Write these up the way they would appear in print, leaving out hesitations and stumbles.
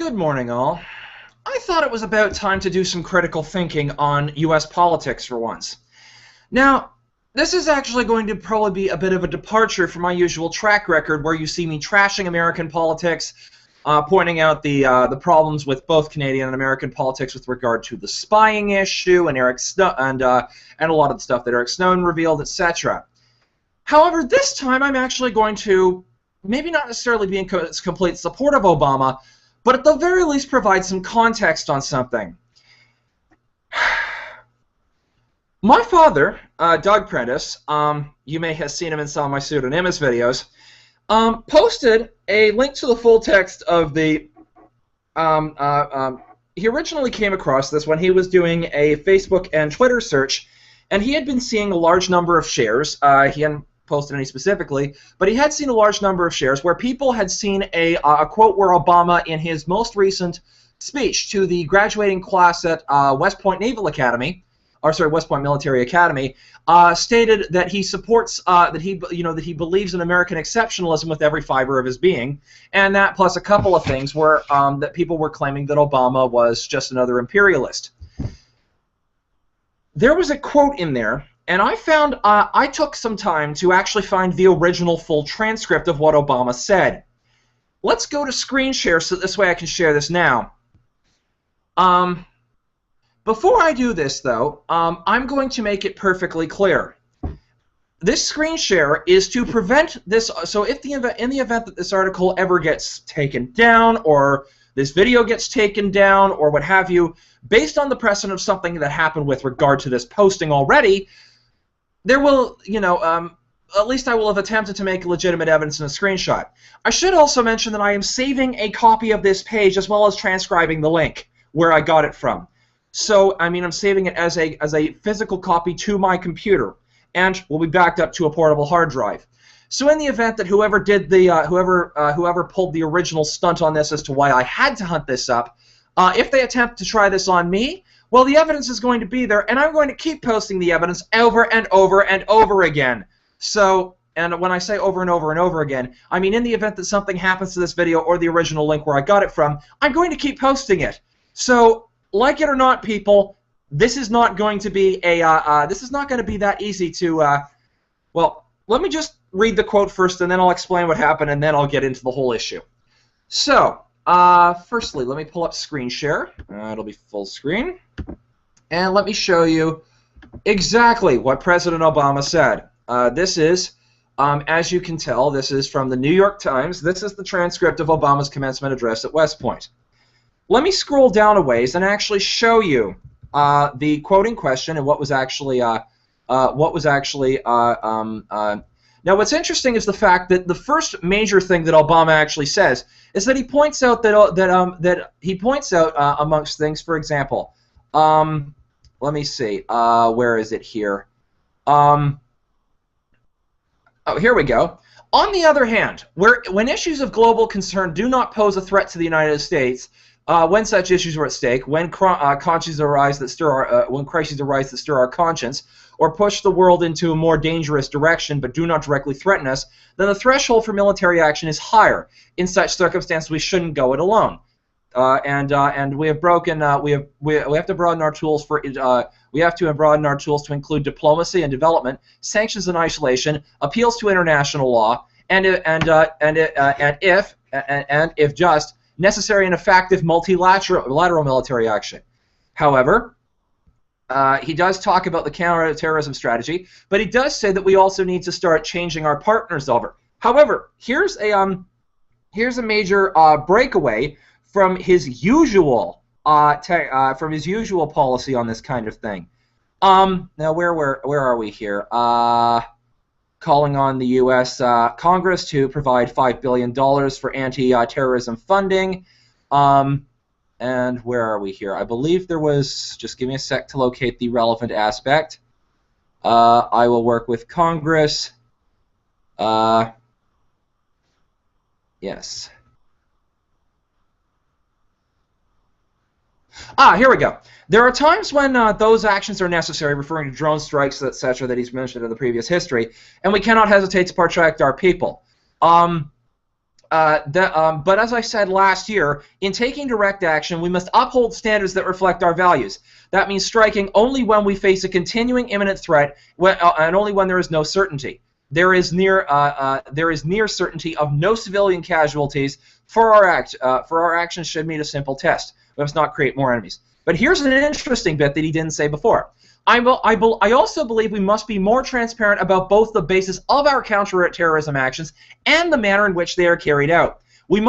Good morning, all. I thought it was about time to do some critical thinking on U.S. politics for once. Now, this is actually going to probably be a bit of a departure from my usual track record where you see me trashing American politics, pointing out the problems with both Canadian and American politics with regard to the spying issue and and a lot of the stuff that Eric Snowden revealed, etc. However, this time I'm actually going to maybe not necessarily be in complete support of Obama, but at the very least provide some context on something. My father, Doug Prentice, you may have seen him in some of my pseudonymous videos, posted a link to the full text of the... he originally came across this when he was doing a Facebook and Twitter search, and he had been seeing a large number of shares. He hadn't posted any specifically, but he had seen a large number of shares where people had seen a quote where Obama, in his most recent speech to the graduating class at West Point Military Academy, stated that he supports that he believes in American exceptionalism with every fiber of his being, and that plus a couple of things were that people were claiming that Obama was just another imperialist. There was a quote in there. And I found, I took some time to actually find the original full transcript of what Obama said. Let's go to screen share so this way I can share this now. Before I do this, though, I'm going to make it perfectly clear. This screen share is to prevent this, so if in the event that this article ever gets taken down, or this video gets taken down, or what have you, based on the precedent of something that happened with regard to this posting already, there will, at least I will have attempted to make legitimate evidence in a screenshot. I should also mention that I am saving a copy of this page as well as transcribing the link where I got it from. So, I'm saving it as a physical copy to my computer, and will be backed up to a portable hard drive. So, in the event that whoever did the whoever pulled the original stunt on this as to why I had to hunt this up, if they attempt to try this on me, well, the evidence is going to be there, and I'm going to keep posting the evidence over and over and over again. So, and when I say over and over and over again, I mean in the event that something happens to this video or the original link where I got it from, I'm going to keep posting it. So, like it or not, people, this is not going to be that easy to. Well, let me just read the quote first, and then I'll explain what happened, and then I'll get into the whole issue. So, firstly, let me pull up screen share. It'll be full screen. And let me show you exactly what President Obama said. This is, as you can tell, this is from the New York Times. This is the transcript of Obama's commencement address at West Point. Let me scroll down a ways and actually show you the quoting question and what was actually, now, what's interesting is the fact that the first major thing that Obama actually says is that he points out amongst things, for example, let me see, where is it here? Oh, here we go. On the other hand, when issues of global concern do not pose a threat to the United States, when such issues are at stake, when crises arise that stir our conscience, or push the world into a more dangerous direction but do not directly threaten us, then the threshold for military action is higher. In such circumstances, we shouldn't go it alone. And we have broken. We have to broaden our tools for. We have to broaden our tools to include diplomacy and development, sanctions and isolation, appeals to international law, and if just necessary and effective multilateral military action. However, he does talk about the counterterrorism strategy, but he does say that we also need to start changing our partners over. However, here's a major breakaway from his usual policy on this kind of thing. Now where are we here? Calling on the U.S. Congress to provide $5 billion for anti-terrorism funding. And where are we here? I believe there was, just give me a sec to locate the relevant aspect. I will work with Congress. Yes. Here we go. There are times when those actions are necessary, referring to drone strikes, etc., that he's mentioned in the previous history, and we cannot hesitate to protect our people. but as I said last year, in taking direct action, we must uphold standards that reflect our values. That means striking only when we face a continuing imminent threat, and only when there is no certainty. There is near certainty of no civilian casualties for our actions should meet a simple test. We must not create more enemies. But here's an interesting bit that he didn't say before. I also believe we must be more transparent about both the basis of our counterterrorism actions and the manner in which they are carried out. We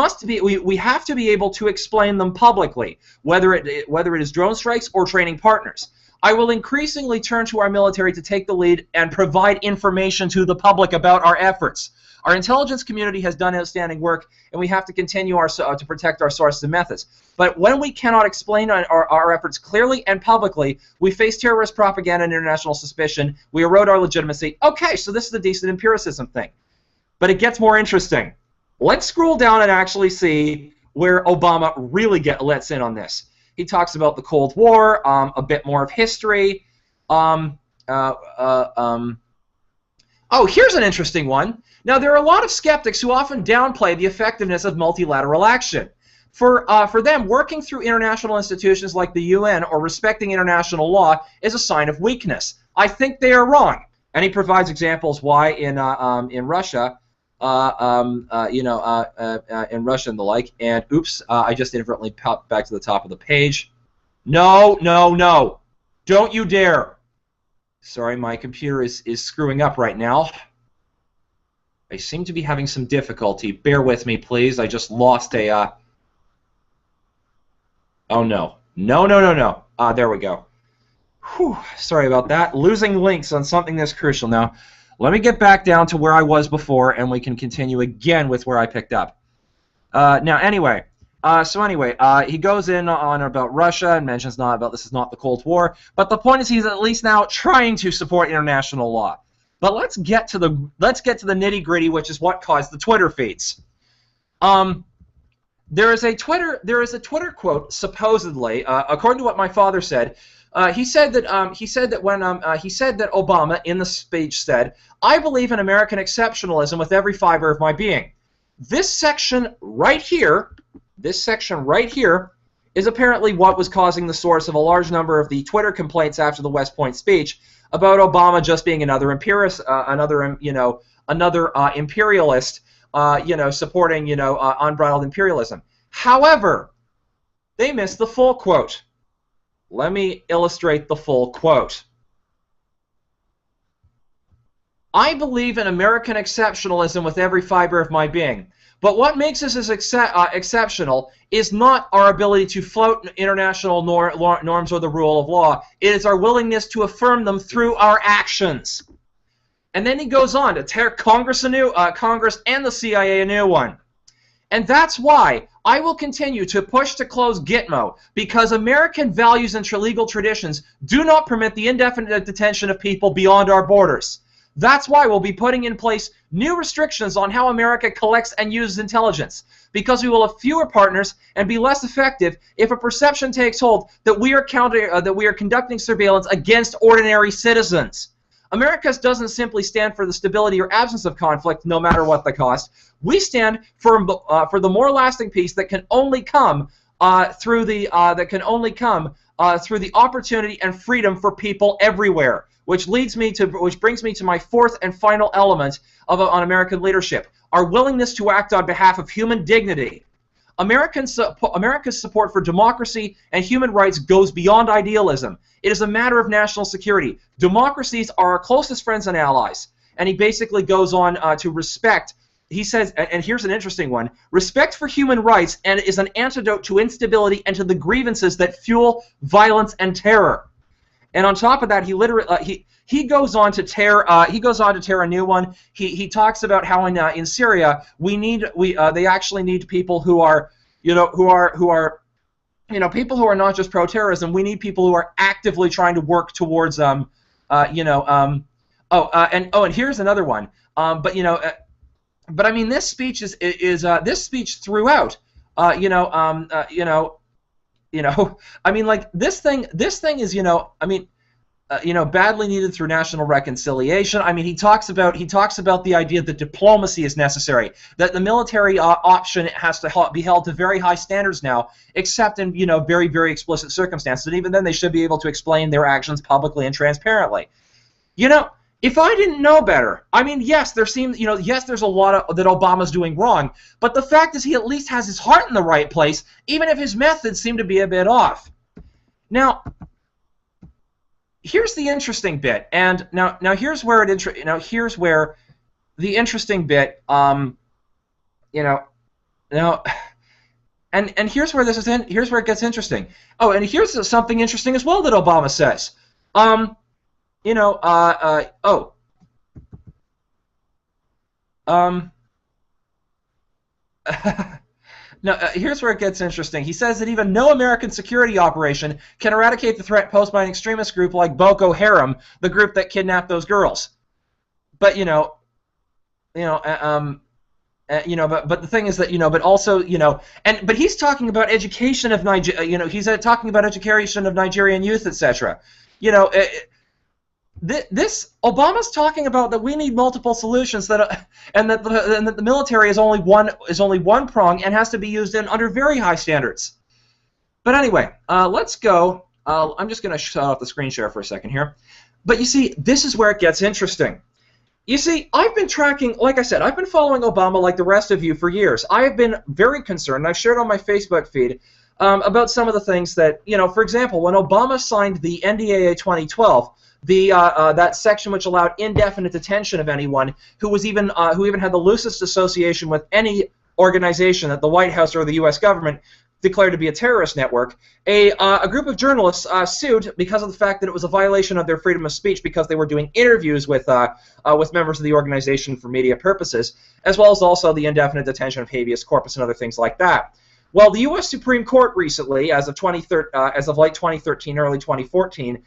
have to be able to explain them publicly, whether it is drone strikes or training partners. I will increasingly turn to our military to take the lead and provide information to the public about our efforts. Our intelligence community has done outstanding work, and we have to continue to protect our sources and methods. But when we cannot explain our efforts clearly and publicly, we face terrorist propaganda and international suspicion. We erode our legitimacy. Okay, so this is the decent empiricism thing. But it gets more interesting. Let's scroll down and actually see where Obama really lets in on this. He talks about the Cold War, a bit more of history. Oh, here's an interesting one. Now, there are a lot of skeptics who often downplay the effectiveness of multilateral action. For them, working through international institutions like the UN or respecting international law is a sign of weakness. I think they are wrong. And he provides examples why in Russia, in Russia and the like. And oops, I just inadvertently popped back to the top of the page. No, no, no. Don't you dare. Sorry, my computer is screwing up right now. I seem to be having some difficulty. Bear with me, please. I just lost a... Oh, no. No, no, no, no. There we go. Whew. Sorry about that. Losing links on something this crucial. Now, let me get back down to where I was before, and we can continue again with where I picked up. Now, anyway... he goes in on about Russia and mentions this is not the Cold War, but the point is he's at least now trying to support international law. But let's get to the nitty-gritty, which is what caused the Twitter feeds. There is a Twitter quote supposedly, according to what my father said. He said that Obama in the speech said, "I believe in American exceptionalism with every fiber of my being." This section right here is apparently what was causing the source of a large number of the Twitter complaints after the West Point speech about Obama just being another imperialist, supporting unbridled imperialism. However, they missed the full quote. Let me illustrate the full quote. "I believe in American exceptionalism with every fiber of my being. But what makes us as exceptional is not our ability to float international norms or the rule of law. It is our willingness to affirm them through our actions." And then he goes on to tear Congress and the CIA a new one. "And that's why I will continue to push to close Gitmo, because American values and legal traditions do not permit the indefinite detention of people beyond our borders. That's why we'll be putting in place new restrictions on how America collects and uses intelligence, because we will have fewer partners and be less effective if a perception takes hold that we are conducting surveillance against ordinary citizens. America doesn't simply stand for the stability or absence of conflict, no matter what the cost. We stand for the more lasting peace that can only come through the opportunity and freedom for people everywhere." Which brings me to my fourth and final element on American leadership: our willingness to act on behalf of human dignity. America's support for democracy and human rights goes beyond idealism. It is a matter of national security. Democracies are our closest friends and allies. And he basically goes on to respect. He says, and here's an interesting one: respect for human rights and is an antidote to instability and to the grievances that fuel violence and terror. And on top of that, he goes on to tear a new one. He talks about how in Syria they actually need people who are people who are not just pro-terrorism. We need people who are actively trying to work towards and here's another one. But I mean, this speech is this speech throughout. I mean, like this thing is, I mean, badly needed through national reconciliation. I mean, he talks about the idea that diplomacy is necessary, that the military option has to be held to very high standards now, except in very, very explicit circumstances, and even then they should be able to explain their actions publicly and transparently. If I didn't know better, I mean, yes, there's a lot that Obama's doing wrong, but the fact is he at least has his heart in the right place, even if his methods seem to be a bit off. Now, here's the interesting bit, and now here's where here's where the interesting bit, and here's where here's where it gets interesting. Oh, and here's something interesting as well that Obama says. Now, here's where it gets interesting. He says that even no American security operation can eradicate the threat posed by an extremist group like Boko Haram, the group that kidnapped those girls. But but the thing is that but also but he's talking about education of he's talking about education of Nigerian youth, etc. This Obama's talking about that we need multiple solutions, and that the military is only one prong and has to be used under very high standards. But anyway, let's go. I'm just going to shut off the screen share for a second here. But you see, this is where it gets interesting. You see, I've been tracking, like I said, I've been following Obama like the rest of you for years. I have been very concerned, and I've shared on my Facebook feed about some of the things that, for example, when Obama signed the NDAA 2012, that section which allowed indefinite detention of anyone who even had the loosest association with any organization that the White House or the U.S. government declared to be a terrorist network. A group of journalists sued because of the fact that it was a violation of their freedom of speech because they were doing interviews with members of the organization for media purposes, as well as also the indefinite detention of habeas corpus and other things like that. Well, the U.S. Supreme Court recently, as of late 2013, early 2014.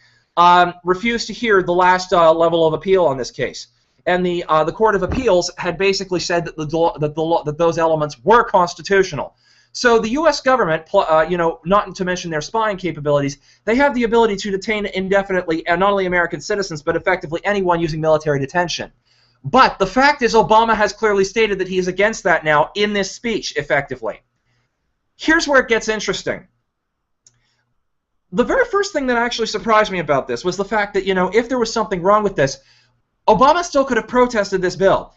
Refused to hear the last level of appeal on this case, and the Court of Appeals had basically said that those elements were constitutional. So the U.S. government, not to mention their spying capabilities, they have the ability to detain indefinitely not only American citizens but effectively anyone using military detention. But the fact is, Obama has clearly stated that he is against that now in this speech, effectively. Here's where it gets interesting. The very first thing that actually surprised me about this was the fact that, if there was something wrong with this, Obama still could have protested this bill.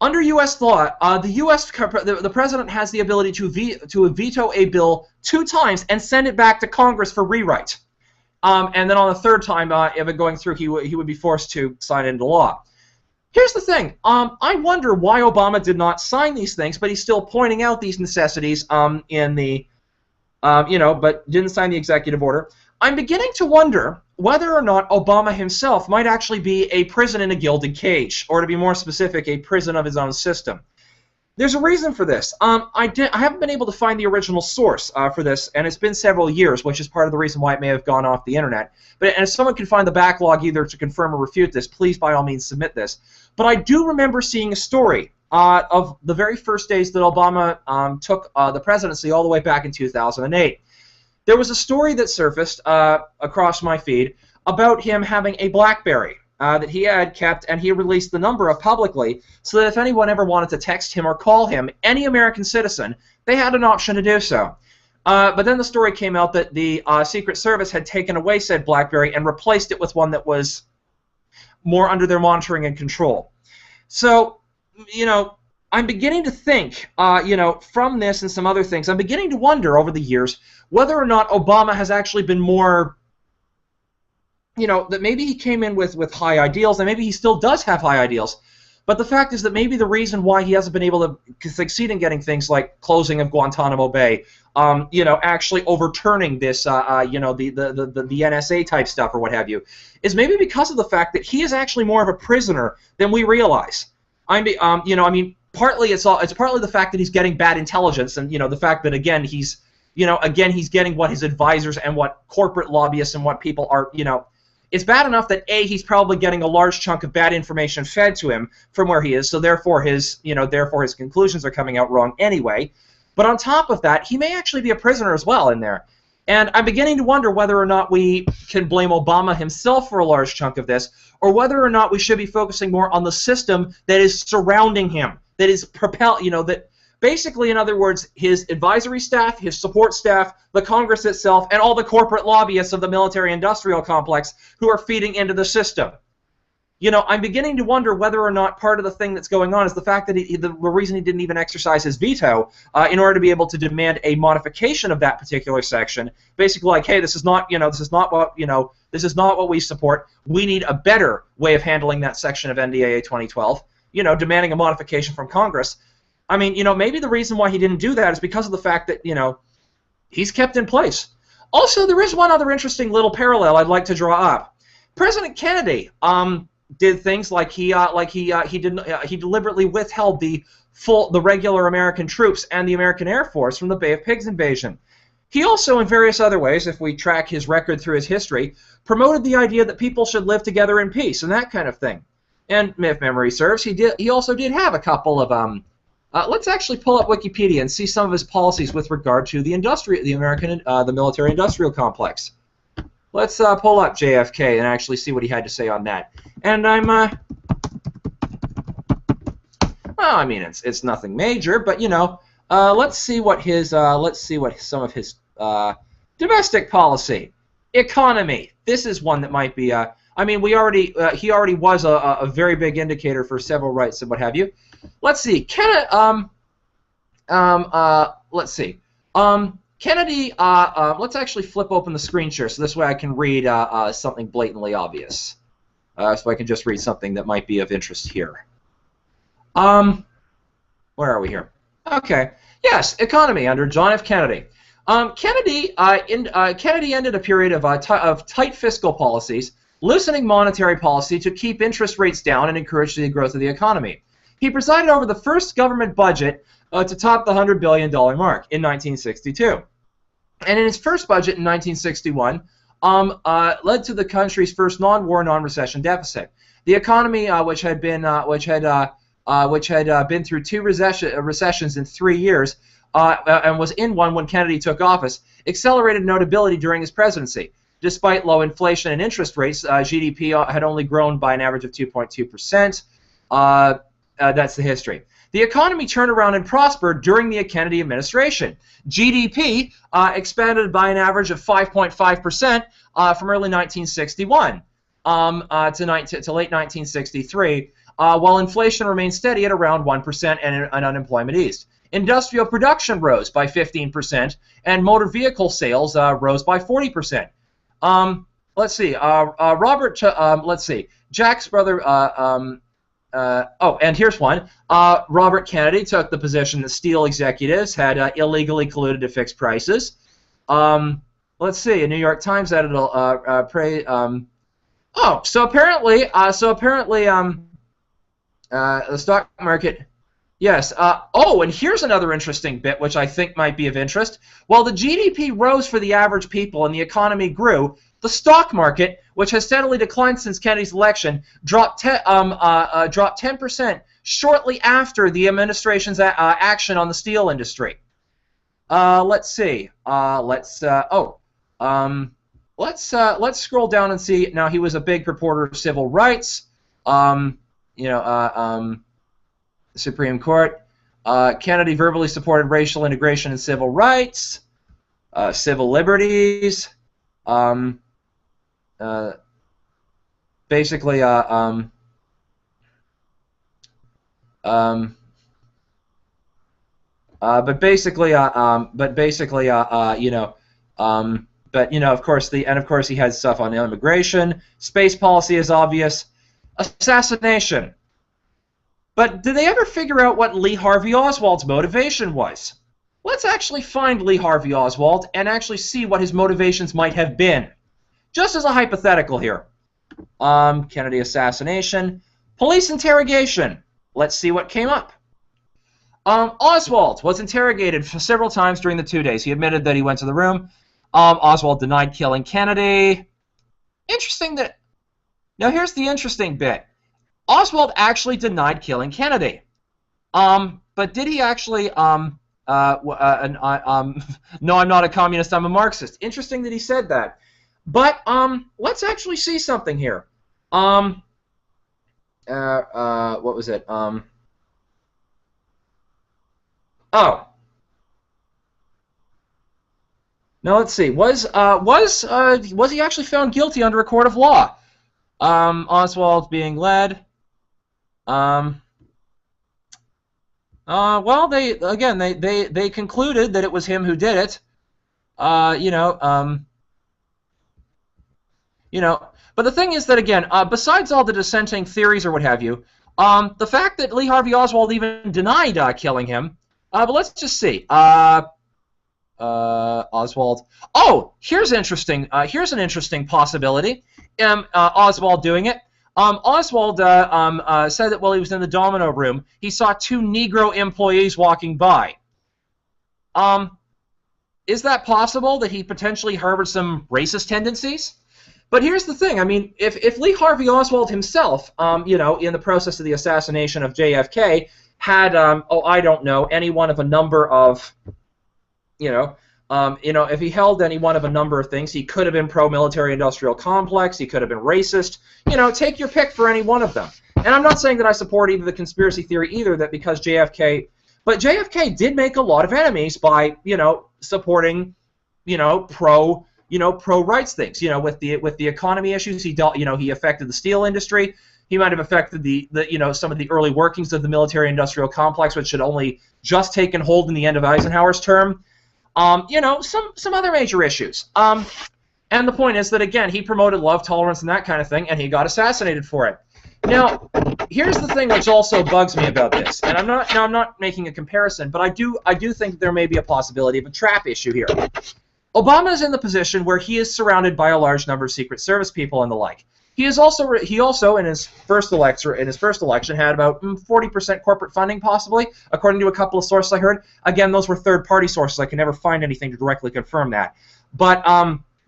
Under U.S. law, the president has the ability to veto a bill 2 times and send it back to Congress for rewrite. And then on the 3rd time, if it going through, he would be forced to sign it into law. Here's the thing. I wonder why Obama did not sign these things, but he's still pointing out these necessities in the but didn't sign the executive order. I'm beginning to wonder whether or not Obama himself might actually be a prison in a gilded cage, or to be more specific, a prison of his own system. There's a reason for this. I haven't been able to find the original source for this, and it's been several years, which is part of the reason why it may have gone off the internet. And if someone can find the backlog either to confirm or refute this, please by all means submit this. But I do remember seeing a story of the very first days that Obama took the presidency all the way back in 2008. There was a story that surfaced across my feed about him having a BlackBerry that he had kept, and he released the number of publicly so that if anyone ever wanted to text him or call him, any American citizen, they had an option to do so. But then the story came out that the Secret Service had taken away said BlackBerry and replaced it with one that was more under their monitoring and control. So, I'm beginning to think, from this and some other things, I'm beginning to wonder over the years whether or not Obama has actually been more, that maybe he came in with high ideals, and maybe he still does have high ideals, but the fact is that maybe the reason why he hasn't been able to succeed in getting things like closing of Guantanamo Bay, actually overturning this, the NSA type stuff or what have you, is maybe because of the fact that he is actually more of a prisoner than we realize. Partly it's partly the fact that he's getting bad intelligence, and the fact that again he's getting what his advisors and what corporate lobbyists and what people are, it's bad enough that A, he's probably getting a large chunk of bad information fed to him from where he is, so therefore his conclusions are coming out wrong anyway. But on top of that, he may actually be a prisoner as well in there. And I'm beginning to wonder whether or not we can blame Obama himself for a large chunk of this, or whether or not we should be focusing more on the system that is surrounding him, that is that basically, in other words, his advisory staff, his support staff, the Congress itself, and all the corporate lobbyists of the military-industrial complex who are feeding into the system. I'm beginning to wonder whether or not part of the thing that's going on is the fact that the reason he didn't even exercise his veto in order to be able to demand a modification of that particular section, basically like, hey, this is not what we support. We need a better way of handling that section of NDAA 2012. Demanding a modification from Congress. I mean, maybe the reason why he didn't do that is because of the fact that he's kept in place. Also, there is one other interesting little parallel I'd like to draw up. President Kennedy did things like he deliberately withheld the regular American troops and the American Air Force from the Bay of Pigs invasion. He also, in various other ways, if we track his record through his history, promoted the idea that people should live together in peace and that kind of thing. And if memory serves, he also did have a couple of let's actually pull up Wikipedia and see some of his policies with regard to the military-industrial complex. Let's pull up JFK and actually see what he had to say on that. And well, I mean, it's nothing major, but let's see what some of his domestic policy, economy. This is one that might be. I mean, he already was a very big indicator for civil rights and what have you. Let's see. Let's see. Kennedy, let's actually flip open the screen share so this way I can read something blatantly obvious. So I can just read something that might be of interest here. Where are we here? Okay. Yes, economy under John F. Kennedy. Kennedy ended a period of tight fiscal policies, loosening monetary policy to keep interest rates down and encourage the growth of the economy. He presided over the first government budget to top the $100 billion mark in 1962. And in his first budget in 1961, led to the country's first non-war, non-recession deficit. The economy, which had been through two recessions in 3 years, and was in one when Kennedy took office, accelerated notability during his presidency. Despite low inflation and interest rates, GDP had only grown by an average of 2.2%. That's the history. The economy turned around and prospered during the Kennedy administration. GDP expanded by an average of 5.5% from early 1961 to late 1963, while inflation remained steady at around 1% and unemployment eased. Industrial production rose by 15%, and motor vehicle sales rose by 40%. Let's see. Let's see. Jack's brother. And here's one. Robert Kennedy took the position that steel executives had illegally colluded to fix prices. Let's see. A New York Times editor so apparently the stock market. Yes. And here's another interesting bit, which I think might be of interest. While the GDP rose for the average people and the economy grew, the stock market, which has steadily declined since Kennedy's election, dropped 10% shortly after the administration's action on the steel industry. Let's see. Let's scroll down and see. Now, he was a big purporter of civil rights. Supreme Court. Kennedy verbally supported racial integration and civil rights, civil liberties. Basically, but of course he had stuff on immigration. Space policy is obvious. Assassination. But did they ever figure out what Lee Harvey Oswald's motivation was? Let's actually find Lee Harvey Oswald and actually see what his motivations might have been. Just as a hypothetical here. Kennedy assassination. Police interrogation. Let's see what came up. Oswald was interrogated for several times during the 2 days. He admitted that he went to the room. Oswald denied killing Kennedy. Interesting that... Now here's the interesting bit. Oswald actually denied killing Kennedy. But did he actually... no, I'm not a communist, I'm a Marxist. Interesting that he said that. But let's actually see something here. What was it? Oh. Now let's see. Was he actually found guilty under a court of law? Oswald being led. Well, they concluded that it was him who did it. But the thing is that, again, besides all the dissenting theories or what have you, the fact that Lee Harvey Oswald even denied killing him. But let's just see. Oswald. Oh, here's interesting. Here's an interesting possibility. Oswald doing it. Oswald said that while he was in the domino room, he saw 2 Negro employees walking by. Is that possible that he potentially harbored some racist tendencies? But here's the thing. I mean, if Lee Harvey Oswald himself, in the process of the assassination of JFK, had, I don't know, any one of a number of, if he held any one of a number of things, he could have been pro-military industrial complex, he could have been racist, take your pick for any one of them. And I'm not saying that I support either the conspiracy theory either, that because JFK, but JFK did make a lot of enemies by, supporting, pro-rights things, with the economy issues. He dealt, he affected the steel industry. He might have affected the some of the early workings of the military-industrial complex, which had only just taken hold in the end of Eisenhower's term. Some other major issues. And the point is that, again, he promoted love, tolerance, and that kind of thing, and he got assassinated for it. Now, here's the thing which also bugs me about this, and I'm not making a comparison, but I do think there may be a possibility of a trap issue here. Obama is in the position where he is surrounded by a large number of Secret Service people and the like. He also in his first election had about 40% corporate funding, possibly, according to a couple of sources I heard. Again, those were third-party sources. I can never find anything to directly confirm that. But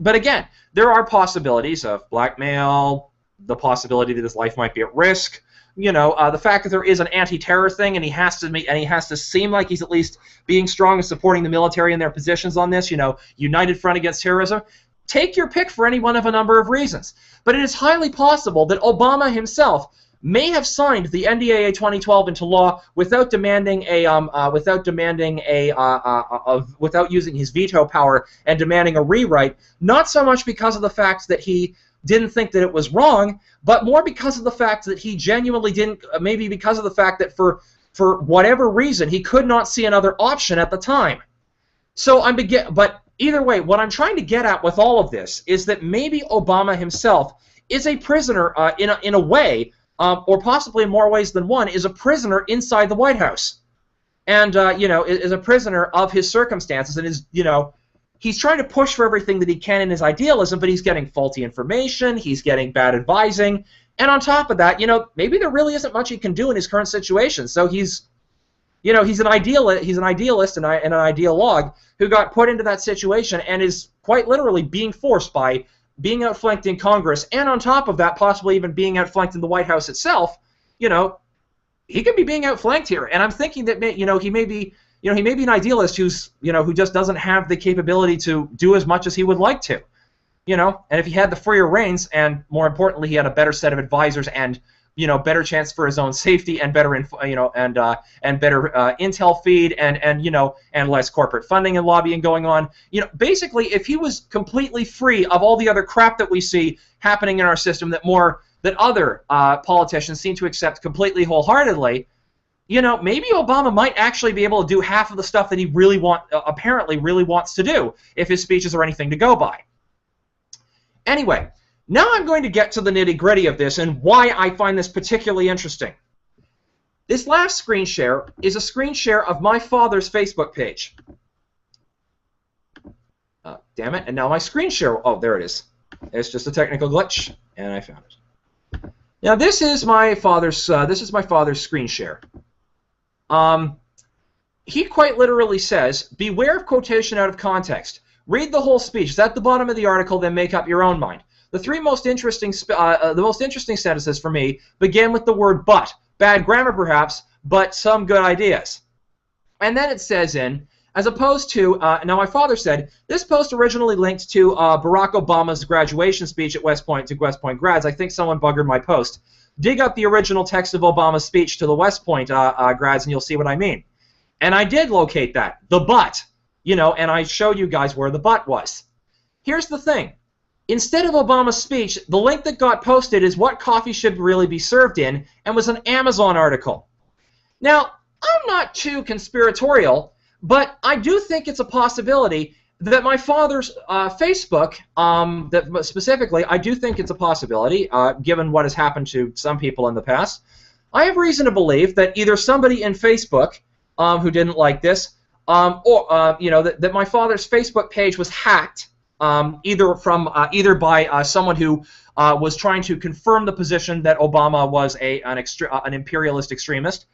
again, there are possibilities of blackmail, the possibility that his life might be at risk. The fact that there is an anti-terror thing, and he has to seem like he's at least being strong and supporting the military in their positions on this. United front against terrorism. Take your pick for any one of a number of reasons. But it is highly possible that Obama himself may have signed the NDAA 2012 into law without without using his veto power and demanding a rewrite. Not so much because of the fact that he didn't think that it was wrong, but more because of the fact that he genuinely didn't. Maybe because of the fact that for whatever reason he could not see another option at the time. But either way, what I'm trying to get at with all of this is that maybe Obama himself is a prisoner in a way, or possibly in more ways than one, is a prisoner inside the White House, and is a prisoner of his circumstances, and he's trying to push for everything that he can in his idealism, but he's getting faulty information, he's getting bad advising, and on top of that, maybe there really isn't much he can do in his current situation. So he's an idealist and an ideologue who got put into that situation and is quite literally being forced by being outflanked in Congress, and on top of that, possibly even being outflanked in the White House itself. He could be being outflanked here, and I'm thinking that he may be an idealist who just doesn't have the capability to do as much as he would like to, and if he had the freer reins, and more importantly, he had a better set of advisors and better chance for his own safety and better better intel feed and less corporate funding and lobbying going on. Basically, if he was completely free of all the other crap that we see happening in our system that other politicians seem to accept completely wholeheartedly, maybe Obama might actually be able to do half of the stuff that he apparently really wants to do if his speeches are anything to go by. Anyway. Now I'm going to get to the nitty-gritty of this and why I find this particularly interesting. This last screen share is a screen share of my father's Facebook page. Damn it, and now my screen share, oh, there it is. It's just a technical glitch, and I found it. Now this is my father's screen share. He quite literally says, "Beware of quotation out of context. Read the whole speech. It's at the bottom of the article, then make up your own mind. The three most interesting sentences for me begin with the word but. Bad grammar perhaps, but some good ideas." And then it says as opposed to, now my father said, this post originally linked to Barack Obama's graduation speech at West Point to West Point grads. I think someone buggered my post. Dig up the original text of Obama's speech to the West Point grads and you'll see what I mean. And I did locate that, the but, and I showed you guys where the but was. Here's the thing. Instead of Obama's speech, the link that got posted is what coffee should really be served in and was an Amazon article. Now, I'm not too conspiratorial, but I do think it's a possibility that my father's Facebook, that specifically, I do think it's a possibility, given what has happened to some people in the past. I have reason to believe that either somebody in Facebook who didn't like this, or that my father's Facebook page was hacked, either by someone who was trying to confirm the position that Obama was an imperialist extremist,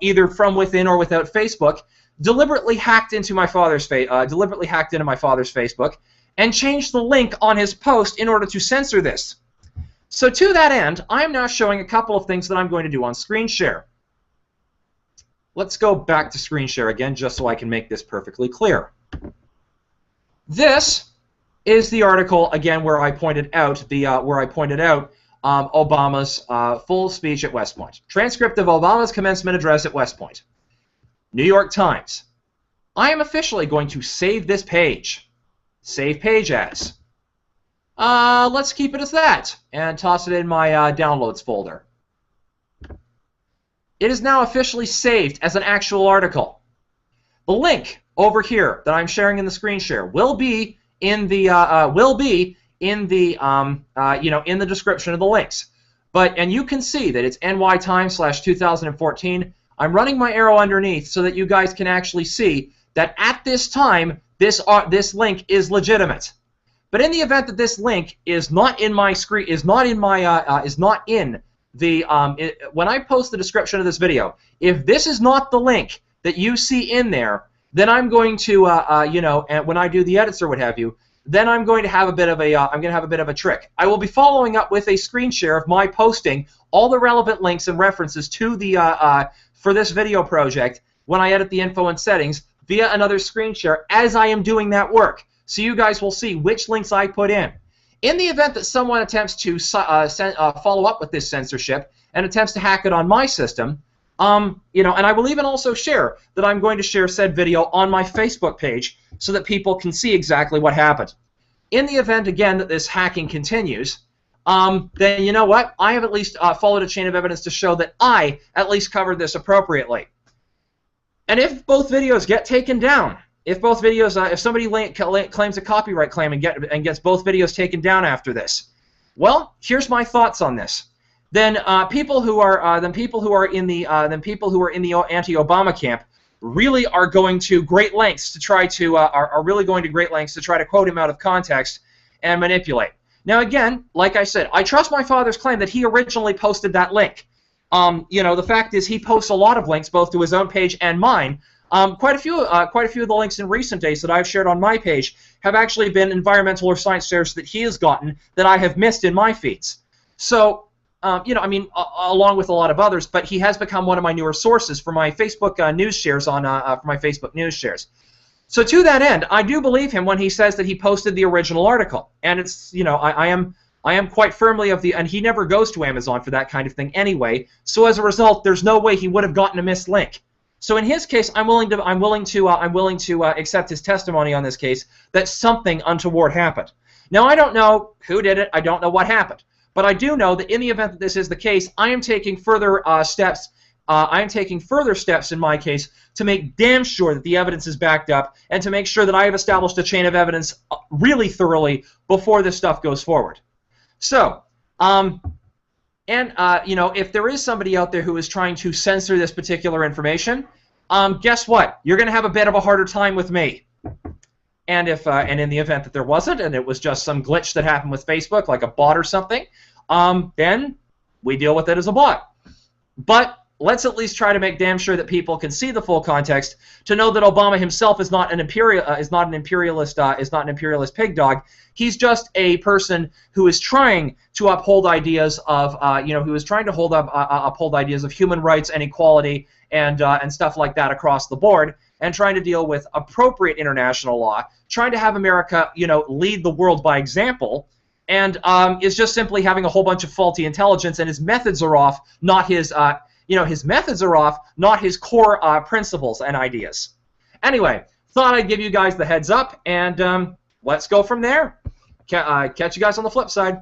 either from within or without Facebook, deliberately hacked into my father's Facebook and changed the link on his post in order to censor this. So to that end, I am now showing a couple of things that I'm going to do on screen share. Let's go back to screen share again, just so I can make this perfectly clear. This is the article again where I pointed out Obama's full speech at West Point. Transcript of Obama's commencement address at West Point. New York Times. I am officially going to save this page. Save page as. Let's keep it as that and toss it in my downloads folder. It is now officially saved as an actual article. The link over here that I'm sharing in the screen share will be in the in the description of the links. And you can see that it's nytimes/2014. I'm running my arrow underneath so that you guys can actually see that at this time this link is legitimate. But in the event that this link is not in my screen, when I post the description of this video, if this is not the link that you see in there, then I'm going to, and when I do the edits or what have you, then I'm going to have a bit of a, trick. I will be following up with a screen share of my posting all the relevant links and references to the for this video project when I edit the info and settings via another screen share as I am doing that work, so you guys will see which links I put in. In the event that someone attempts to follow up with this censorship and attempts to hack it on my system, and I will even also share that I'm going to share said video on my Facebook page so that people can see exactly what happened. In the event, again, that this hacking continues, then you know what? I have at least followed a chain of evidence to show that I at least covered this appropriately. And if both videos get taken down, if somebody claims a copyright claim and gets both videos taken down after this, well, here's my thoughts on this. Then people who are in the anti-Obama camp really are going to great lengths to try to quote him out of context and manipulate. Now again, like I said, I trust my father's claim that he originally posted that link. The fact is he posts a lot of links both to his own page and mine. Quite a few of the links in recent days that I've shared on my page have actually been environmental or science shares that he has gotten that I have missed in my feeds. So, along with a lot of others, but he has become one of my newer sources for my Facebook news shares So to that end, I do believe him when he says that he posted the original article, and it's I am quite firmly of the, and he never goes to Amazon for that kind of thing anyway. So as a result, there's no way he would have gotten a missed link. So in his case, I'm willing to accept his testimony on this case that something untoward happened. Now I don't know who did it. I don't know what happened, but I do know that in the event that this is the case, I am taking further steps. I am taking further steps in my case to make damn sure that the evidence is backed up and to make sure that I have established a chain of evidence really thoroughly before this stuff goes forward. So, if there is somebody out there who is trying to censor this particular information, guess what? You're going to have a bit of a harder time with me. And in the event that there wasn't, and it was just some glitch that happened with Facebook, like a bot or something, then we deal with it as a bot. But let's at least try to make damn sure that people can see the full context to know that Obama himself is not an imperialist pig dog. He's just a person who is trying to uphold ideas of uphold ideas of human rights and equality and stuff like that across the board, and trying to deal with appropriate international law, trying to have America, lead the world by example, and is just simply having a whole bunch of faulty intelligence, and his methods are off, not his, his methods are off, not his core principles and ideas. Anyway, thought I'd give you guys the heads up, and let's go from there. Catch you guys on the flip side.